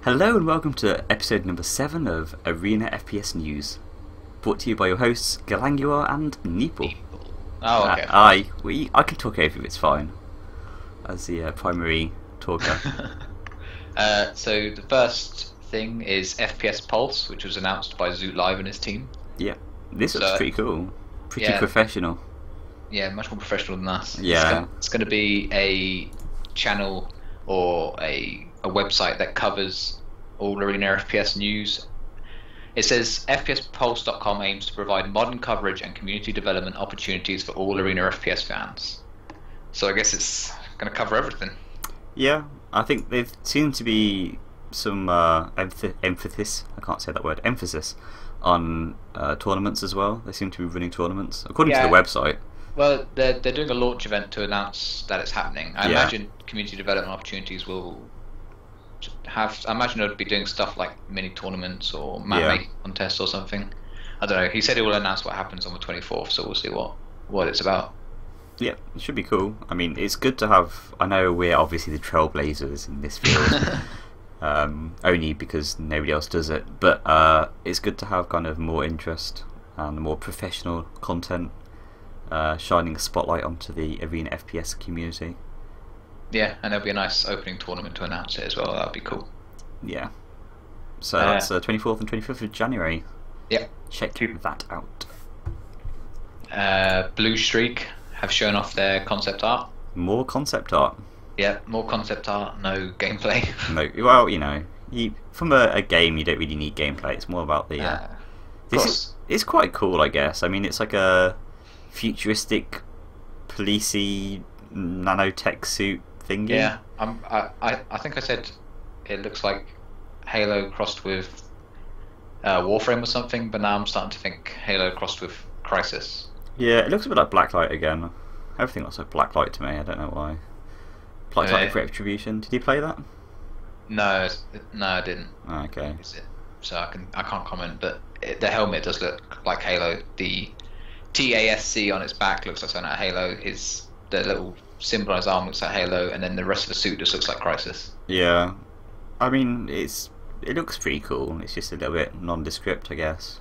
Hello and welcome to episode number 7 of Arena FPS News, brought to you by your hosts Galangua and Neeple. Oh, okay. I can talk over you, it's fine, as the primary talker. So the first thing is FPS Pulse, which was announced by Zoot Live and his team. Yeah, this looks pretty cool, pretty professional. Yeah, much more professional than us. Yeah. It's going to be a channel or a website that covers all Arena FPS news. It says FPSpulse.com aims to provide modern coverage and community development opportunities for all Arena FPS fans. So I guess it's going to cover everything. Yeah, I think there seems to be some emphasis, I can't say that word, emphasis on tournaments as well. They seem to be running tournaments, according to the website. Well, they're doing a launch event to announce that it's happening. I imagine community development opportunities will have. I imagine they'll be doing stuff like mini tournaments or map making contests or something. I don't know. He said he will announce what happens on the 24th, so we'll see what it's about. Yeah, it should be cool. I mean, it's good to have. I know we're obviously the trailblazers in this field, only because nobody else does it. But it's good to have kind of more interest and more professional content. Shining a spotlight onto the Arena FPS community. Yeah, and there'll be a nice opening tournament to announce it as well. That'd be cool. Yeah. So that's 24th and 25th of January. Yeah. Check that out. Bluestreak have shown off their concept art. More concept art. Yeah, more concept art, no gameplay. No, well, you know, from a game, you don't really need gameplay. It's more about the. It's quite cool, I guess. I mean, it's like a futuristic, policey, nanotech suit thingy. Yeah, I think I said it looks like Halo crossed with Warframe or something, but now I'm starting to think Halo crossed with Crisis. Yeah, it looks a bit like Blacklight again. Everything looks like Blacklight to me. I don't know why. Blacklight Retribution. Did you play that? No, I didn't. Oh, okay. So I can't comment, but the helmet does look like Halo. The TASC on its back looks like something like Halo. The little symbol on his arm looks like Halo, and then the rest of the suit just looks like Crisis. Yeah, I mean it looks pretty cool. It's just a little bit nondescript, I guess.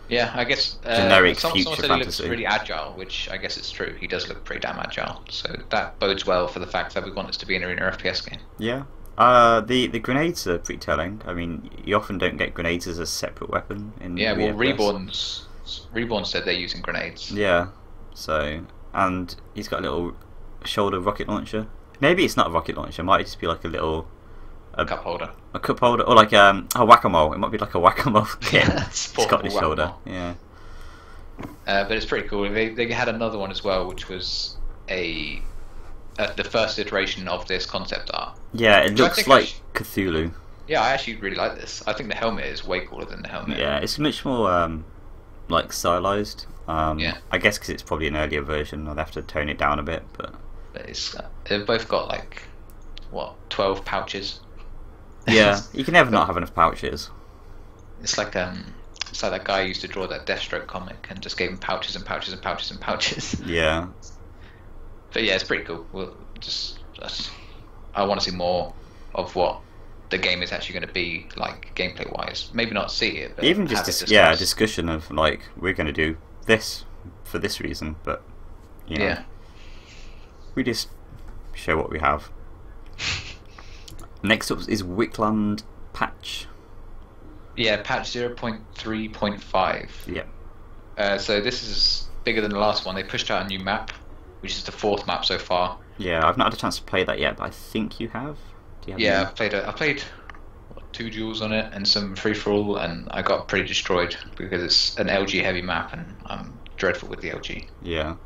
Yeah, I guess generic someone future said fantasy. He looks really agile, which I guess it's true. He does look pretty damn agile, so that bodes well for the fact that we want this to be an Arena FPS game. Yeah. The grenades are pretty telling. I mean, you often don't get grenades as a separate weapon in. Yeah, well, Reborn said they're using grenades. Yeah, so, and he's got a little shoulder rocket launcher. Maybe it's not a rocket launcher, it might just be like a little... A cup holder. A cup holder, or like a whack-a-mole. It might be like a whack-a-mole kit. It's got his shoulder, yeah. But it's pretty cool. They had another one as well, which was the first iteration of this concept art. Yeah, it looks like Cthulhu. Yeah, I actually really like this. I think the helmet is way cooler than the helmet. Yeah, it's much more like stylized. Yeah. I guess because it's probably an earlier version, I'll have to tone it down a bit. But they've both got like 12 pouches. Yeah, you can never not have enough pouches. It's like that guy who used to draw that Deathstroke comic and just gave him pouches and pouches and pouches and pouches. Yeah. But yeah, it's pretty cool. I want to see more of what the game is actually going to be like gameplay wise. Maybe not see it, but even just a discussion of like, we're going to do this for this reason, but you know, we just show what we have. Next up is Wickland patch. Yeah, patch 0.3.5. Yeah. So this is bigger than the last one. They pushed out a new map, which is the 4th map so far. Yeah, I've not had a chance to play that yet, but I think you have. Do you have I played 2 duels on it and some free for all, and I got pretty destroyed because it's an LG heavy map, and I'm dreadful with the LG. Yeah.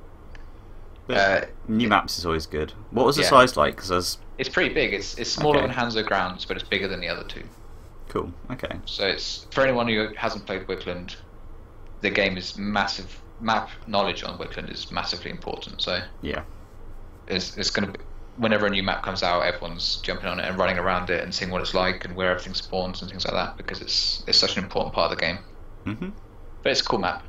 But new maps is always good. What was the size like? Because it's pretty big. It's smaller than Hanzo Grounds, but it's bigger than the other 2. Cool. Okay. So it's for anyone who hasn't played Wickland, the game is massive. Map knowledge on Wickland is massively important. So yeah, it's going to be, whenever a new map comes out, everyone's jumping on it and running around it and seeing what it's like and where everything spawns and things like that, because it's such an important part of the game. But it's a cool map.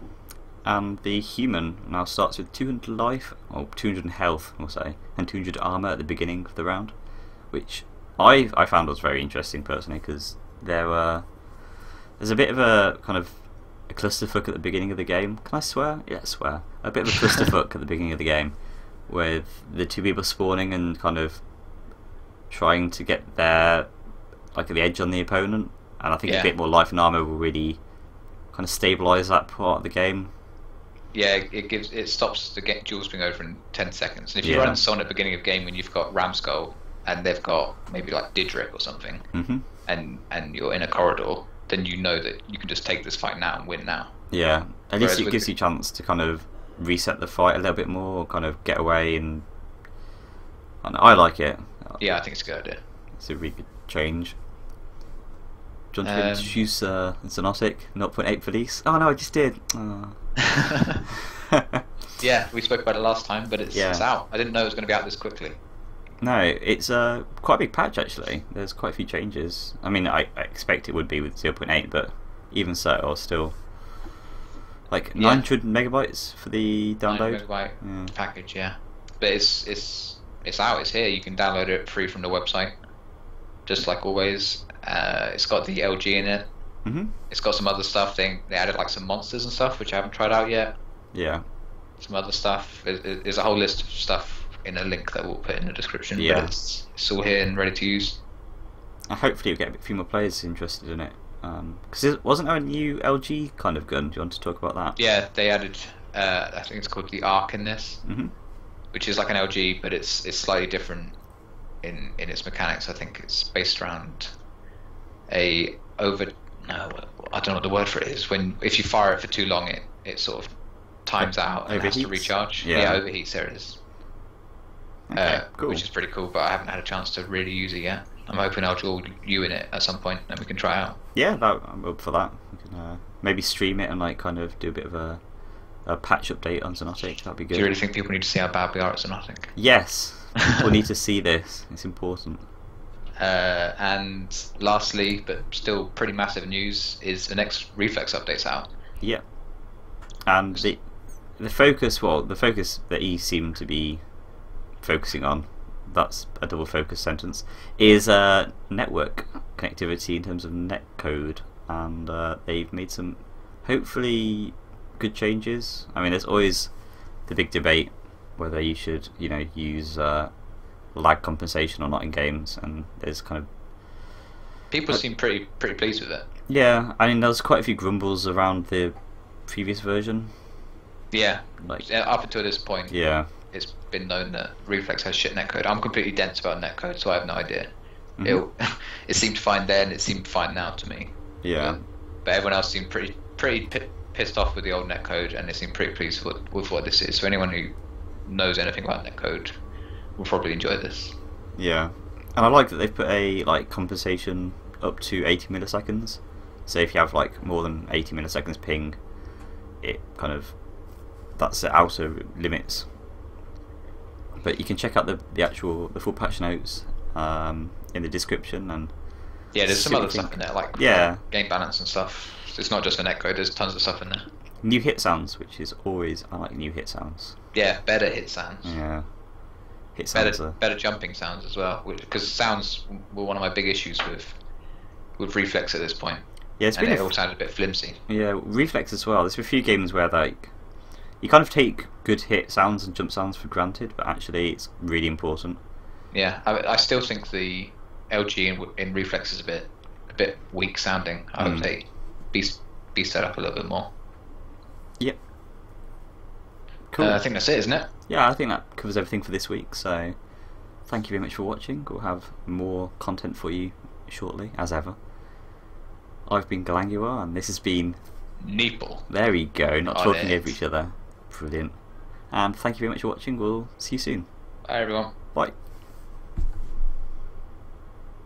The human now starts with 200 life, or 200 health, we'll say, and 200 armor at the beginning of the round, which I found was very interesting personally, because there's a bit of a kind of a clusterfuck at the beginning of the game. Can I swear? Yeah, swear. A bit of a clusterfuck at the beginning of the game, with the two people spawning and kind of trying to get their the edge on the opponent. And I think a bit more life and armor will really kind of stabilize that part of the game. Yeah, it stops the duels being over in 10 seconds. And if you run Son at the beginning of game when you've got Ramskull and they've got maybe like Didrik or something, and you're in a corridor, then you know that you can just take this fight now and win now. Yeah, at least it gives you a chance to kind of reset the fight a little bit more, kind of get away, and I like it. Yeah, I think it's a good idea. It's a really good change. Do you want to introduce Xonotic 0.8 release? Oh no, I just did. Oh. Yeah, we spoke about it last time, but it's out. I didn't know it was going to be out this quickly. No, it's quite a big patch actually. There's quite a few changes. I mean, I expect it would be with 0.8, but even so, or still, like 900 megabytes for the download. 9 megabyte package, yeah. But it's out. It's here. You can download it free from the website, just like always. It's got the LG in it. It's got some other stuff. They added like some monsters and stuff, which I haven't tried out yet. Yeah. Some other stuff. There's a whole list of stuff in a link that we'll put in the description. Yeah. But it's all here and ready to use. Hopefully you'll get a few more players interested in it. Because wasn't there a new LG kind of gun? Do you want to talk about that? Yeah, they added. I think it's called the Arc in this, which is like an LG, but it's slightly different in its mechanics. I think it's based around I don't know what the word for it is. If you fire it for too long, it sort of times out and has to recharge. Yeah, overheats. There it is. Okay, cool. Which is pretty cool, but I haven't had a chance to really use it yet. I'm hoping I'll draw you in it at some point and we can try out. Yeah, I'm up for that. We can maybe stream it and like kind of do a bit of a patch update on Xonotic. That'd be good. Do you really think people need to see how bad we are at Xonotic? Yes, people need to see this. It's important. And lastly, but still pretty massive news, is the next Reflex update's out. Yeah, and the focus that he seemed to be focusing on, that's a double focus sentence, is network connectivity in terms of netcode, and they've made some hopefully good changes. I mean, there's always the big debate whether you should use lag compensation or not in games, and there's kind of people seem pretty pleased with it. Yeah, I mean, there's quite a few grumbles around the previous version. Yeah, up until this point. Yeah, it's been known that Reflex has shit netcode. I'm completely dense about netcode, so I have no idea. It seemed fine then, it seemed fine now to me. Yeah, but everyone else seemed pretty pissed off with the old netcode, and they seem pretty pleased with what this is. So anyone who knows anything about netcode will probably enjoy this. Yeah, and I like that they've put a compensation up to 80 milliseconds. So if you have like more than 80 milliseconds ping, it kind of, that's the outer limits. But you can check out the full patch notes in the description, and there's some other stuff in there like game balance and stuff. It's not just the netcode. There's tons of stuff in there. New hit sounds, which is always, I like new hit sounds. Yeah, better hit sounds. Yeah. Hit sounds better jumping sounds as well, because sounds were one of my big issues with Reflex at this point. Yeah, it all sounded a bit flimsy. Yeah, Reflex as well. There's a few games where you kind of take good hit sounds and jump sounds for granted, but actually it's really important. Yeah, I still think the LG in Reflex is a bit weak sounding. I would say be set up a little bit more. Yep. Cool. I think that's it, isn't it? Yeah, I think that covers everything for this week. So, thank you very much for watching. We'll have more content for you shortly, as ever. I've been Galangua, and this has been Neeple. There we go. Not talking over each other. Brilliant. And thank you very much for watching. We'll see you soon. Bye, everyone. Bye.